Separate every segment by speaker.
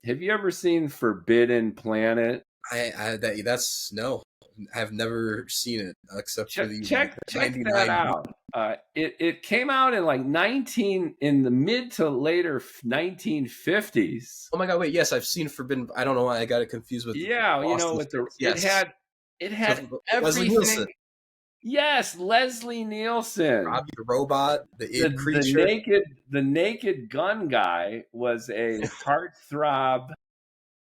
Speaker 1: Have you ever seen Forbidden Planet?
Speaker 2: That's no. I've never seen it except for the
Speaker 1: Check
Speaker 2: 99
Speaker 1: that out. It came out in like in the mid to later 1950s.
Speaker 2: Oh my god, wait, yes, I've seen Forbidden. I don't know why I got it confused with
Speaker 1: Yeah,
Speaker 2: Boston
Speaker 1: with
Speaker 2: Six. Yes.
Speaker 1: it
Speaker 2: So,
Speaker 1: had
Speaker 2: Leslie Nielsen,
Speaker 1: everything. Yes, Leslie Nielsen.
Speaker 2: Robbie the Robot, the
Speaker 1: The
Speaker 2: Id
Speaker 1: the
Speaker 2: creature.
Speaker 1: naked gun guy was a heartthrob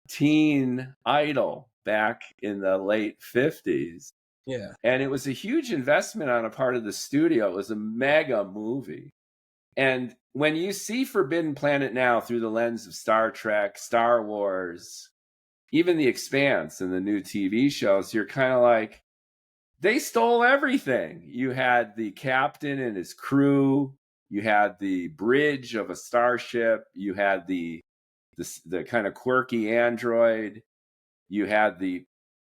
Speaker 1: teen idol back in the late 50s.
Speaker 2: Yeah.
Speaker 1: And it was a huge investment on a part of the studio. It was a mega movie. And when you see Forbidden Planet now through the lens of Star Trek, Star Wars, even The Expanse and the new TV shows, you're kind of like, they stole everything. You had the captain and his crew. You had the bridge of a starship. You had the kind of quirky android. You had the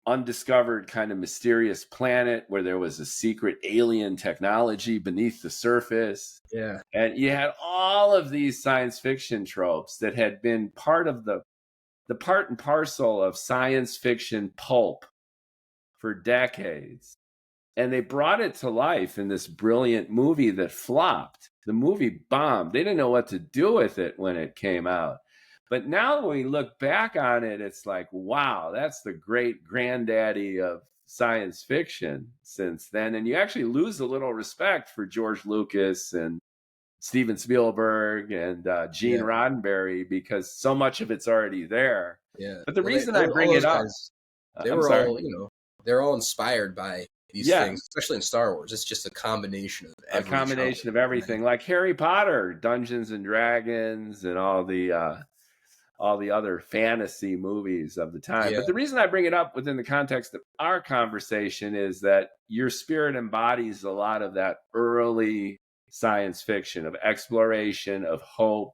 Speaker 1: undiscovered kind of mysterious planet where there was a secret alien technology beneath the surface.
Speaker 2: Yeah.
Speaker 1: And you had all of these science fiction tropes that had been part of the part and parcel of science fiction pulp for decades. And they brought it to life in this brilliant movie that flopped. The movie bombed. They didn't know what to do with it when it came out. But now when we look back on it, it's like, wow, that's the great granddaddy of science fiction since then. And you actually lose a little respect for George Lucas and Steven Spielberg and Gene Roddenberry because so much of it's already there.
Speaker 2: Yeah.
Speaker 1: But the reason I bring it up,
Speaker 2: they were all, they're all inspired by these things, especially in Star Wars. It's just a combination of
Speaker 1: everything, like Harry Potter, Dungeons and Dragons, and all the other fantasy movies of the time.
Speaker 2: Yeah.
Speaker 1: But the reason I bring it up within the context of our conversation is that your spirit embodies a lot of that early science fiction of exploration, of hope.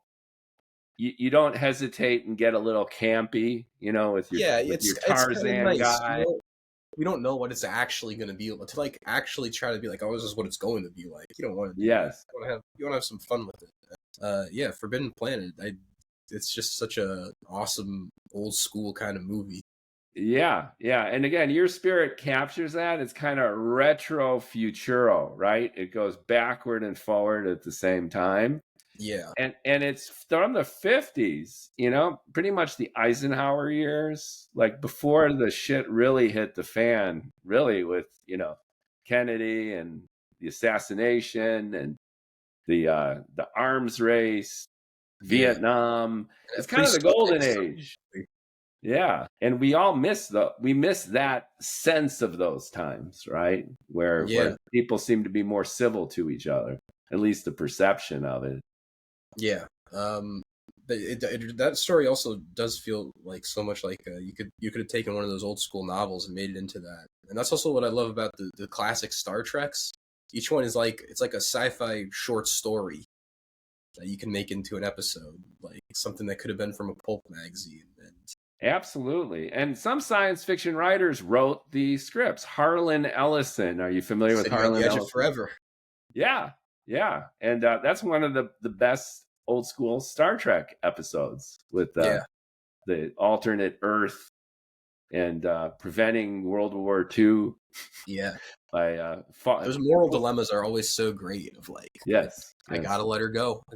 Speaker 1: You don't hesitate and get a little campy, with your Tarzan
Speaker 2: nice.
Speaker 1: guy.
Speaker 2: We don't know what it's actually going to be to like actually try to be like, oh, this is what it's going to be like. You don't want to.
Speaker 1: Yes.
Speaker 2: You want to have some fun with it. Forbidden Planet. It's just such a awesome old school kind of movie.
Speaker 1: Yeah. And again, your spirit captures that. It's kind of retro futuro, right? It goes backward and forward at the same time.
Speaker 2: Yeah.
Speaker 1: And it's from the 50s, pretty much the Eisenhower years, like before the shit really hit the fan, really with, Kennedy and the assassination and the arms race, Vietnam. It's kind of the golden age. Yeah. And we all miss that sense of those times, right? Where people seem to be more civil to each other, at least the perception of it.
Speaker 2: Yeah. That story also does feel like so much like you could have taken one of those old school novels and made it into that. And that's also what I love about the classic Star Treks. Each one is it's like a sci-fi short story that you can make into an episode, like something that could have been from a pulp magazine.
Speaker 1: Absolutely. And some science fiction writers wrote the scripts. Harlan Ellison. Are you familiar with Harlan Ellison?
Speaker 2: Forever.
Speaker 1: Yeah. And that's one of the best old school Star Trek episodes with the alternate Earth and preventing World War II.
Speaker 2: Yeah.
Speaker 1: Those
Speaker 2: moral dilemmas are always so great of like,
Speaker 1: yes.
Speaker 2: I gotta let her go. I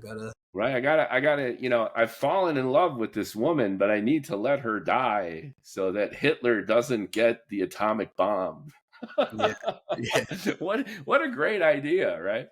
Speaker 2: gotta,
Speaker 1: I've fallen in love with this woman, but I need to let her die so that Hitler doesn't get the atomic bomb.
Speaker 2: Yeah.
Speaker 1: What a great idea, right?